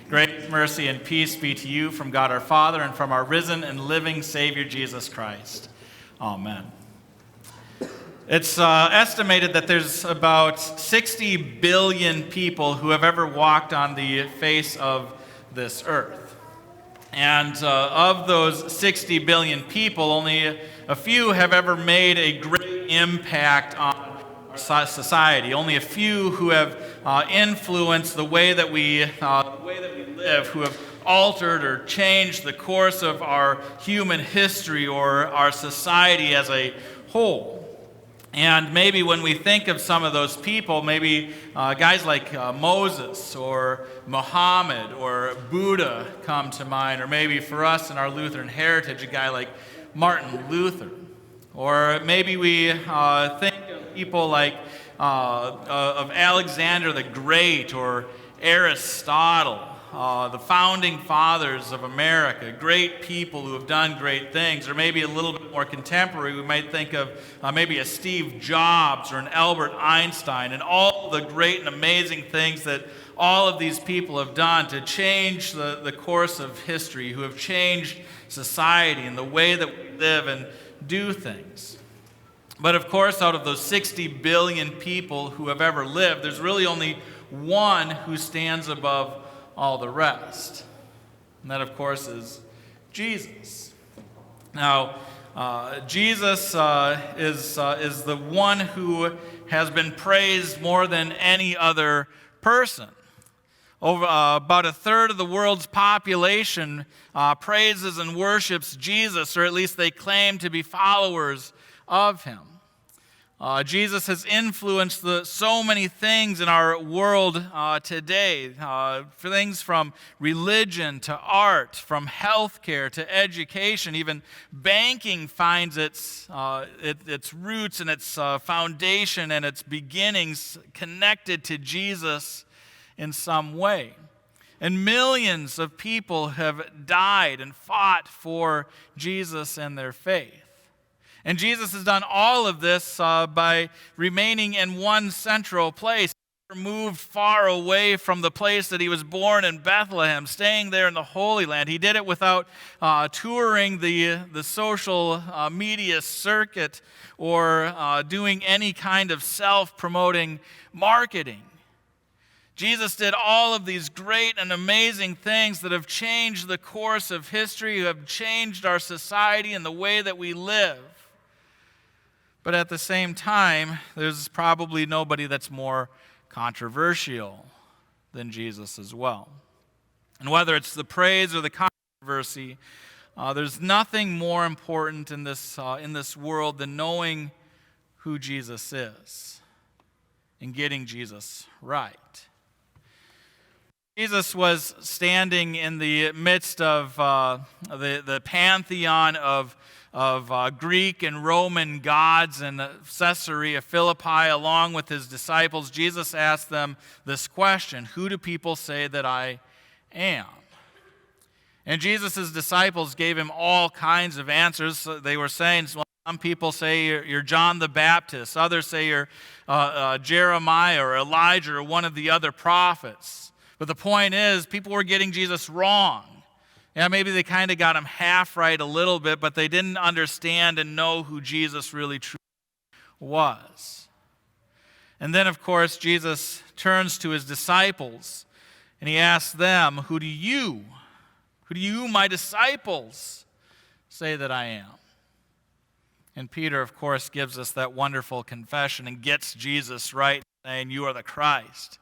Grace, mercy, and peace be to you from God our Father and from our risen and living Savior Jesus Christ. Amen. It's estimated that there's about 60 billion people who have ever walked on the face of this earth. And of those 60 billion people, only a few have ever made a great impact on our society. Only a few who have influenced the way that we live, who have altered or changed the course of our human history or our society as a whole. And maybe when we think of some of those people, maybe guys like Moses or Muhammad or Buddha come to mind, or maybe for us in our Lutheran heritage, a guy like Martin Luther. Or maybe we think of people like of Alexander the Great or Aristotle, the founding fathers of America, great people who have done great things. Or maybe a little bit more contemporary, we might think of maybe a Steve Jobs or an Albert Einstein, and all the great and amazing things that all of these people have done to change the course of history, who have changed society and the way that we live and do things. But of course, out of those 60 billion people who have ever lived, there's really only one who stands above all the rest. And that, of course, is Jesus. Now, Jesus is the one who has been praised more than any other person. Over about a third of the world's population praises and worships Jesus, or at least they claim to be followers of him. Jesus has influenced so many things in our world today, for things from religion to art, from healthcare to education. Even banking finds its roots and its foundation and its beginnings connected to Jesus in some way. And millions of people have died and fought for Jesus and their faith. And Jesus has done all of this by remaining in one central place, moved far away from the place that he was born in Bethlehem, staying there in the Holy Land. He did it without touring the social media circuit or doing any kind of self-promoting marketing. Jesus did all of these great and amazing things that have changed the course of history, have changed our society and the way that we live. But at the same time, there's probably nobody that's more controversial than Jesus as well. And whether it's the praise or the controversy, there's nothing more important in this world than knowing who Jesus is and getting Jesus right. Jesus was standing in the midst of the pantheon of Greek and Roman gods in Caesarea Philippi, along with his disciples. Jesus asked them this question: who do people say that I am? And Jesus' disciples gave him all kinds of answers. They were saying, well, some people say you're John the Baptist. Others say you're Jeremiah or Elijah or one of the other prophets. But the point is, people were getting Jesus wrong. Yeah, maybe they kind of got him half right a little bit, but they didn't understand and know who Jesus really truly was. And then, of course, Jesus turns to his disciples, and he asks them, who do you, my disciples, say that I am? And Peter, of course, gives us that wonderful confession and gets Jesus right, saying, you are the Christ,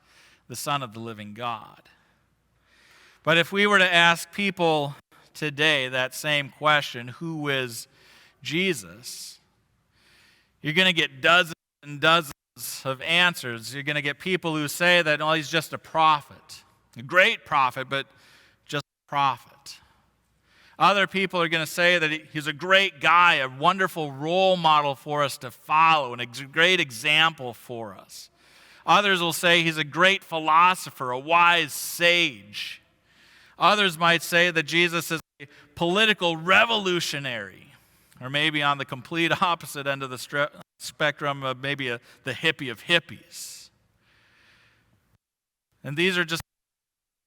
the Son of the living God. But if we were to ask people today that same question, who is Jesus? You're going to get dozens and dozens of answers. You're going to get people who say that, oh, he's just a prophet. A great prophet, but just a prophet. Other people are going to say that he's a great guy, a wonderful role model for us to follow, and a great example for us. Others will say he's a great philosopher, a wise sage. Others might say that Jesus is a political revolutionary, or maybe on the complete opposite end of the spectrum, maybe the hippie of hippies. And these are just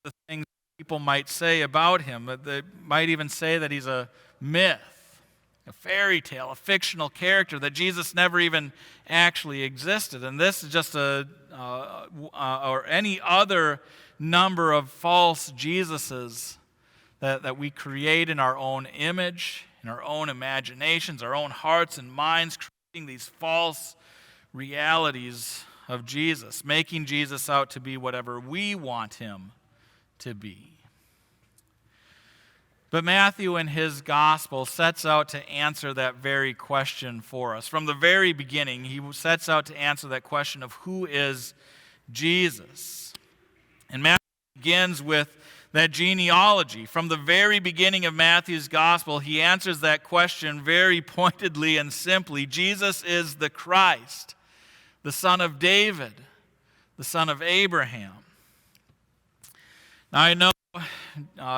the things people might say about him. They might even say that he's a myth, a fairy tale, a fictional character, that Jesus never even actually existed. And this is just or any other number of false Jesuses that we create in our own image, in our own imaginations, our own hearts and minds, creating these false realities of Jesus, making Jesus out to be whatever we want him to be. But Matthew in his gospel sets out to answer that very question for us. From the very beginning, he sets out to answer that question of who is Jesus. And Matthew begins with that genealogy. From the very beginning of Matthew's gospel, he answers that question very pointedly and simply. Jesus is the Christ, the son of David, the son of Abraham. Now I know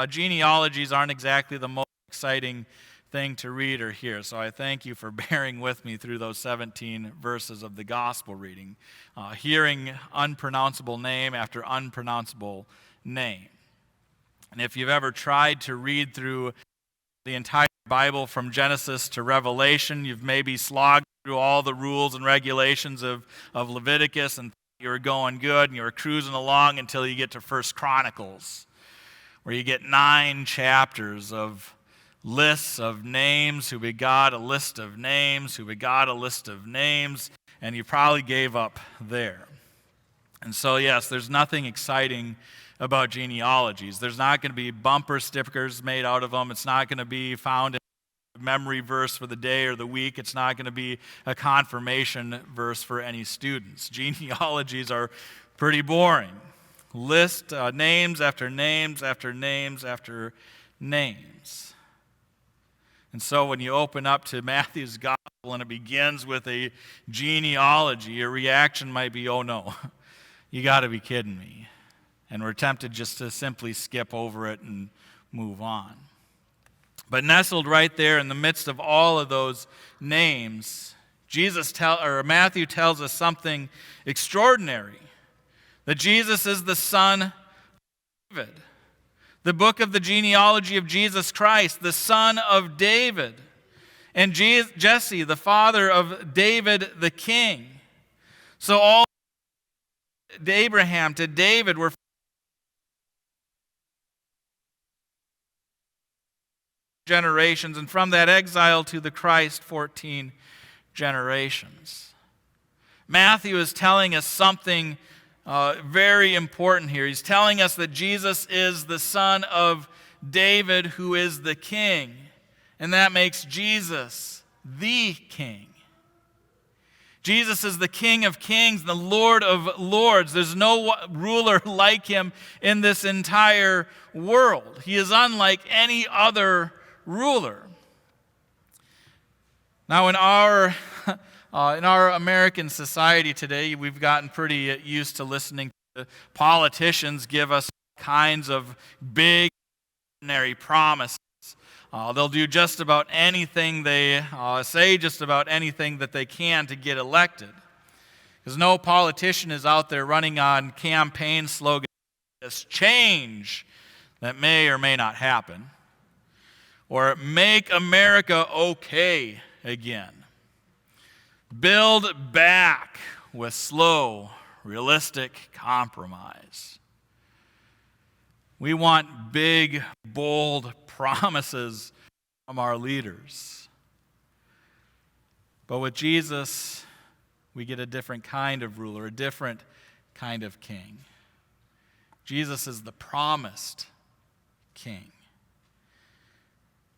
genealogies aren't exactly the most exciting thing to read or hear, so I thank you for bearing with me through those 17 verses of the gospel reading, hearing unpronounceable name after unpronounceable name. And if you've ever tried to read through the entire Bible from Genesis to Revelation, you've maybe slogged through all the rules and regulations of Leviticus and you were going good and you were cruising along until you get to 1 Chronicles, where you get 9 chapters of lists of names who begot a list of names, who begot a list of names, and you probably gave up there. And so, yes, there's nothing exciting about genealogies. There's not going to be bumper stickers made out of them. It's not going to be found in a memory verse for the day or the week. It's not going to be a confirmation verse for any students. Genealogies are pretty boring. List names after names after names after names. And so when you open up to Matthew's gospel and it begins with a genealogy, your reaction might be, oh no, you got to be kidding me. And we're tempted just to simply skip over it and move on. But nestled right there in the midst of all of those names, Matthew tells us something extraordinary. That Jesus is the son of David. The book of the genealogy of Jesus Christ, the son of David. And Jesse, the father of David the king. So all to Abraham to David were generations, and from that exile to the Christ, 14 generations. Matthew is telling us something very important here. He's telling us that Jesus is the son of David, who is the king, and that makes Jesus the king. Jesus is the King of kings, the Lord of lords. There's no ruler like him in this entire world. He is unlike any other ruler. Now, in our American society today, we've gotten pretty used to listening to politicians give us kinds of big, extraordinary promises. They'll do just about anything they say, just about anything that they can to get elected. Because no politician is out there running on campaign slogans, this change that may or may not happen. Or make America okay again. Build back with slow, realistic compromise. We want big, bold promises from our leaders. But with Jesus, we get a different kind of ruler, a different kind of king. Jesus is the promised king.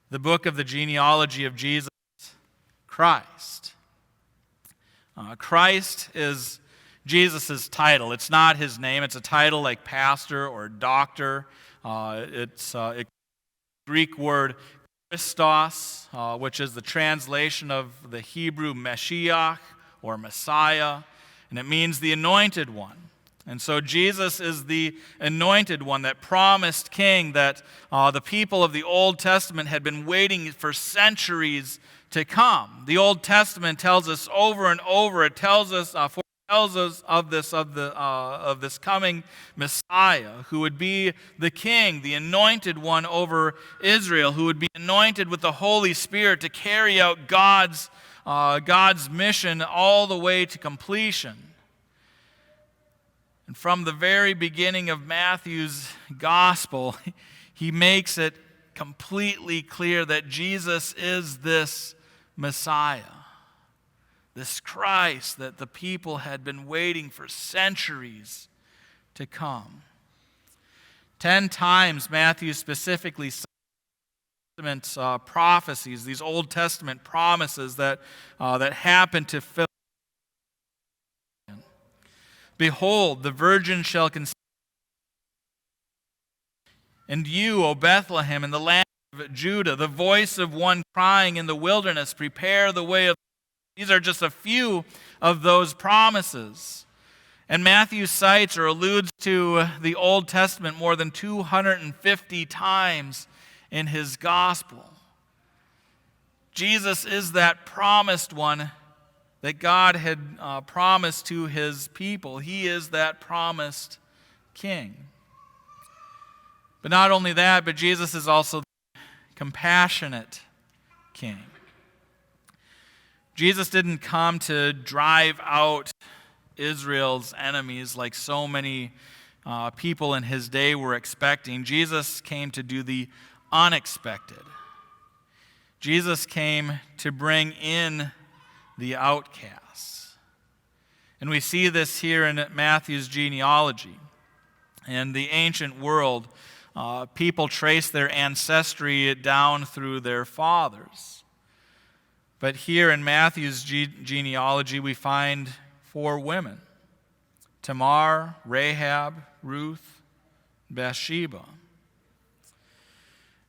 The book of the genealogy of Jesus Christ. Christ is Jesus' title. It's not his name. It's a title like pastor or doctor. It's a Greek word Christos, which is the translation of the Hebrew Mashiach or Messiah, and it means the anointed one. And so Jesus is the anointed one, that promised king that the people of the Old Testament had been waiting for centuries to come. The Old Testament tells us over and over, it tells us tells us of this coming Messiah, who would be the king, the anointed one over Israel, who would be anointed with the Holy Spirit to carry out God's mission all the way to completion. And from the very beginning of Matthew's gospel, he makes it completely clear that Jesus is this Messiah, this Christ that the people had been waiting for centuries to come. 10 times Matthew specifically cites prophecies, these Old Testament promises that happened to fulfill. Behold, the virgin shall conceive, and you, O Bethlehem, in the land of Judah, the voice of one crying in the wilderness, prepare the way of. These are just a few of those promises. And Matthew cites or alludes to the Old Testament more than 250 times in his gospel. Jesus is that promised one that God had promised to his people. He is that promised king. But not only that, but Jesus is also the compassionate king. Jesus didn't come to drive out Israel's enemies like so many people in his day were expecting. Jesus came to do the unexpected. Jesus came to bring in the outcasts. And we see this here in Matthew's genealogy. In the ancient world, people trace their ancestry down through their fathers. But here in Matthew's genealogy, we find 4 women: Tamar, Rahab, Ruth, Bathsheba.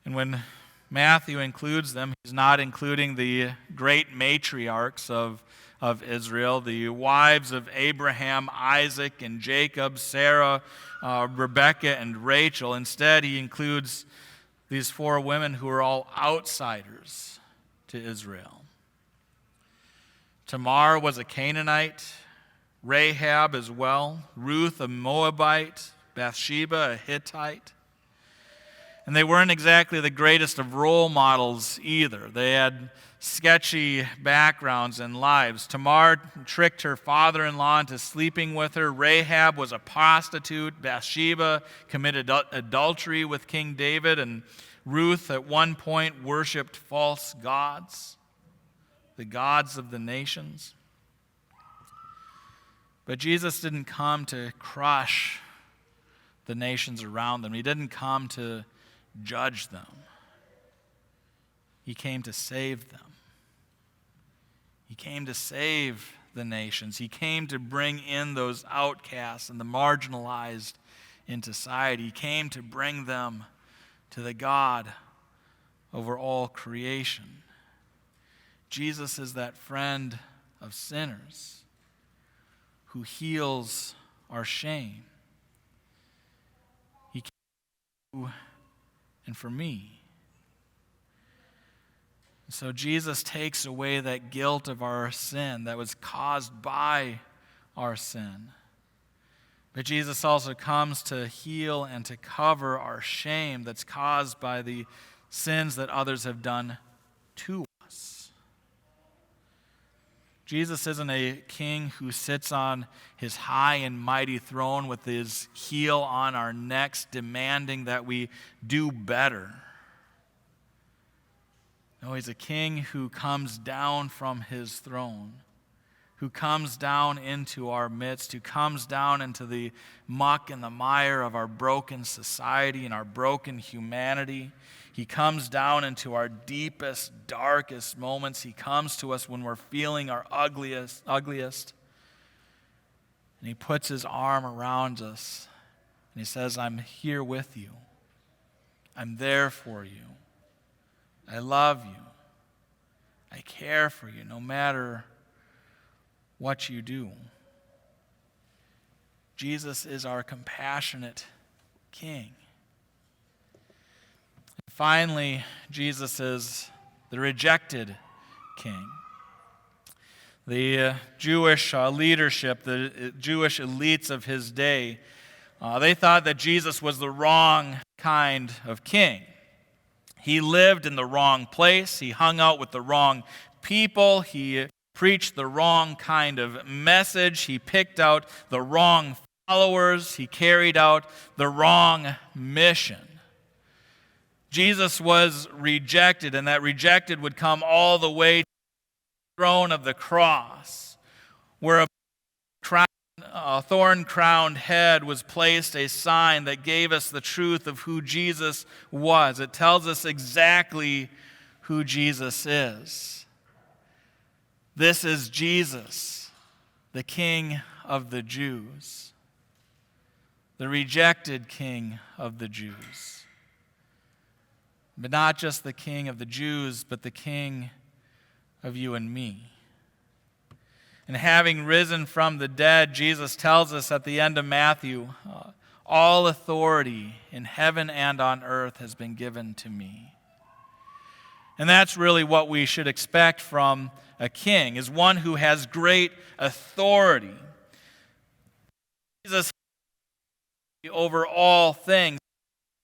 And when Matthew includes them, he's not including the great matriarchs of Israel, the wives of Abraham, Isaac, and Jacob, Sarah, Rebekah, and Rachel. Instead, he includes these 4 women who are all outsiders to Israel. Tamar was a Canaanite, Rahab as well, Ruth a Moabite, Bathsheba a Hittite. And they weren't exactly the greatest of role models either. They had sketchy backgrounds and lives. Tamar tricked her father-in-law into sleeping with her. Rahab was a prostitute. Bathsheba committed adultery with King David. And Ruth at one point worshipped false gods, the gods of the nations. But Jesus didn't come to crush the nations around them. He didn't come to judge them. He came to save them. He came to save the nations. He came to bring in those outcasts and the marginalized into society. He came to bring them to the God over all creation. Jesus is that friend of sinners who heals our shame. He came for you and for me. So Jesus takes away that guilt of our sin that was caused by our sin. But Jesus also comes to heal and to cover our shame that's caused by the sins that others have done to us. Jesus isn't a king who sits on his high and mighty throne with his heel on our necks, demanding that we do better. No, he's a king who comes down from his throne, who comes down into our midst, who comes down into the muck and the mire of our broken society and our broken humanity. He comes down into our deepest, darkest moments. He comes to us when we're feeling our ugliest. And he puts his arm around us and he says, I'm here with you. I'm there for you. I love you. I care for you no matter what you do. Jesus is our compassionate King. And finally, Jesus is the rejected King. The Jewish leadership, the Jewish elites of his day, they thought that Jesus was the wrong kind of king. He lived in the wrong place. He hung out with the wrong people. He preached the wrong kind of message. He picked out the wrong followers. He carried out the wrong mission. Jesus was rejected, and that rejected would come all the way to the throne of the cross, where a thorn-crowned head was placed, a sign that gave us the truth of who Jesus was. It tells us exactly who Jesus is. This is Jesus, the King of the Jews, the rejected King of the Jews. But not just the King of the Jews, but the King of you and me. And having risen from the dead, Jesus tells us at the end of Matthew, all authority in heaven and on earth has been given to me. And that's really what we should expect from a king, is one who has great authority. Jesus over all things.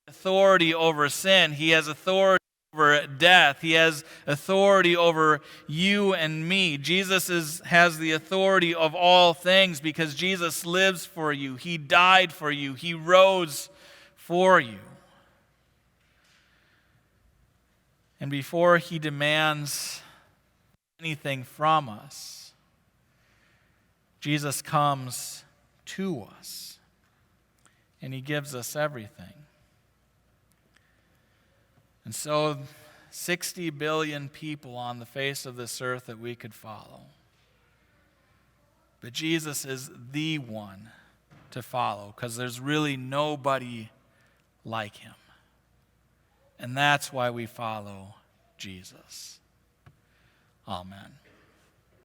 Authority over sin. He has authority over death. He has authority over you and me. Jesus has the authority of all things because Jesus lives for you. He died for you. He rose for you. And before he demands anything from us, Jesus comes to us and he gives us everything. And so, 60 billion people on the face of this earth that we could follow. But Jesus is the one to follow because there's really nobody like him. And that's why we follow Jesus. Amen.